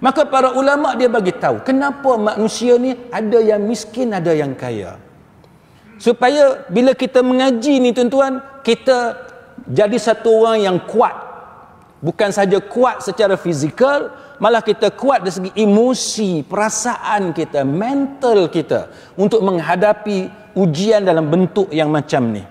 Maka para ulama dia bagi tahu kenapa manusia ni ada yang miskin, ada yang kaya. Supaya bila kita mengaji ni tuan-tuan, kita jadi satu orang yang kuat. Bukan saja kuat secara fizikal, malah kita kuat dari segi emosi, perasaan kita, mental kita untuk menghadapi ujian dalam bentuk yang macam ni.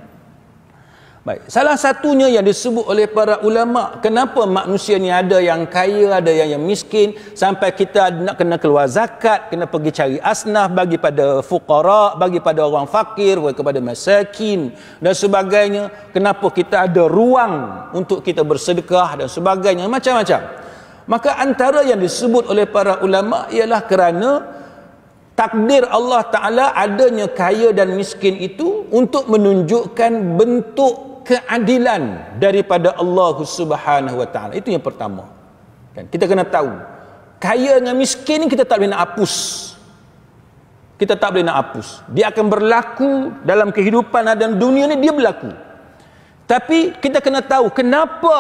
Baik, salah satunya yang disebut oleh para ulama, kenapa manusia ni ada yang kaya, ada yang miskin, sampai kita nak kena keluar zakat, kena pergi cari asnaf bagi pada fuqara, bagi pada orang fakir, bagi kepada masakin dan sebagainya. Kenapa kita ada ruang untuk kita bersedekah dan sebagainya, macam-macam. Maka antara yang disebut oleh para ulama ialah kerana takdir Allah Ta'ala adanya kaya dan miskin itu untuk menunjukkan bentuk keadilan daripada Allah Subhanahu Wa Ta'ala. Itu yang pertama. Kan? Kita kena tahu, kaya dengan miskin kita tak boleh nak hapus. Kita tak boleh nak hapus. Dia akan berlaku dalam kehidupan dan dunia ni, dia berlaku. Tapi kita kena tahu kenapa,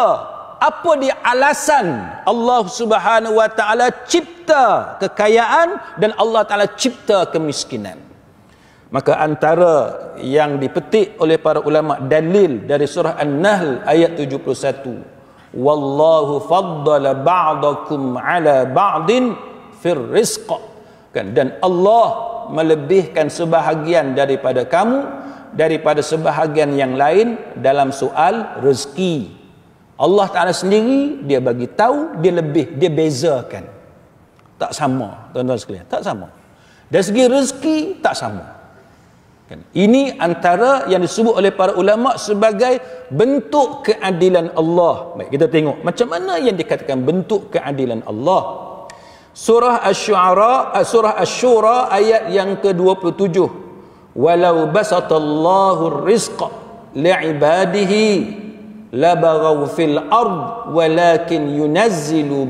apa dia alasan Allah Subhanahu Wa Ta'ala cipta kekayaan dan Allah Ta'ala cipta kemiskinan. Maka antara yang dipetik oleh para ulama dalil dari surah An-Nahl ayat 71, wallahu faddala ba'dakum ala ba'din fir rizq, kan, dan Allah melebihkan sebahagian daripada kamu daripada sebahagian yang lain dalam soal rezeki. Allah Ta'ala sendiri dia bagi tahu, dia lebih, dia bezakan. Tak sama, tuan-tuan sekalian, tak sama. Dari segi rezeki tak sama. Ini antara yang disebut oleh para ulama sebagai bentuk keadilan Allah. Baik, kita tengok macam mana yang dikatakan bentuk keadilan Allah. Surah Asy-Syura ayat yang ke-27. Walau basatallahu rizqa li'ibadihi labaghaw fil ard walakin yunazzilu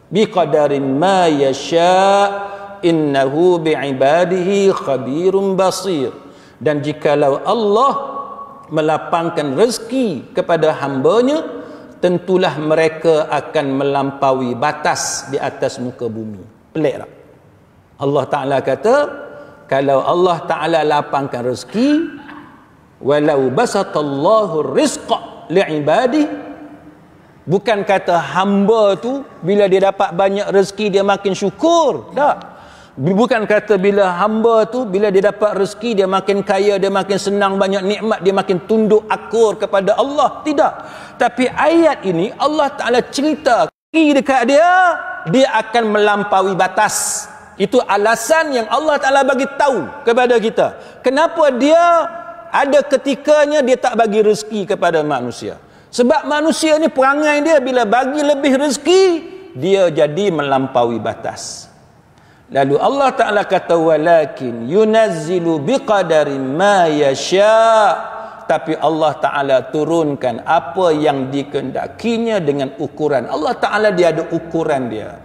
biqadarin ma yasha' innahu bi'ibadihi khabirun basir. Dan jikalau Allah melapangkan rezeki kepada hambanya, tentulah mereka akan melampaui batas di atas muka bumi. Pelik tak? Allah Ta'ala kata, kalau Allah Ta'ala lapangkan rezeki, walau basatallahu rizqa li'ibadihi, bukan kata hamba tu bila dia dapat banyak rezeki dia makin syukur, tak. Bukan kata bila hamba tu bila dia dapat rezeki dia makin kaya, dia makin senang, banyak nikmat, dia makin tunduk akur kepada Allah. Tidak. Tapi ayat ini Allah Ta'ala cerita dekat dia akan melampaui batas. Itu alasan yang Allah Ta'ala bagi tahu kepada kita. Kenapa dia ada ketikanya dia tak bagi rezeki kepada manusia. Sebab manusia ni perangai dia bila bagi lebih rezeki, dia jadi melampaui batas. Lalu Allah Ta'ala kata walakin yunazzilu biqadari ma yasha', tapi Allah Ta'ala turunkan apa yang dikehendakinya dengan ukuran. Allah Ta'ala dia ada ukuran dia.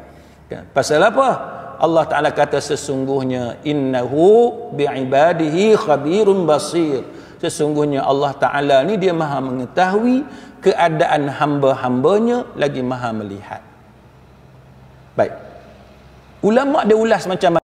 Pasal apa? Allah Ta'ala kata sesungguhnya innahu bi'ibadihi khabirun basir. Sesungguhnya Allah Ta'ala ni dia maha mengetahui keadaan hamba-hambanya, lagi maha melihat. Baik. Ulama dia ulas macam mana?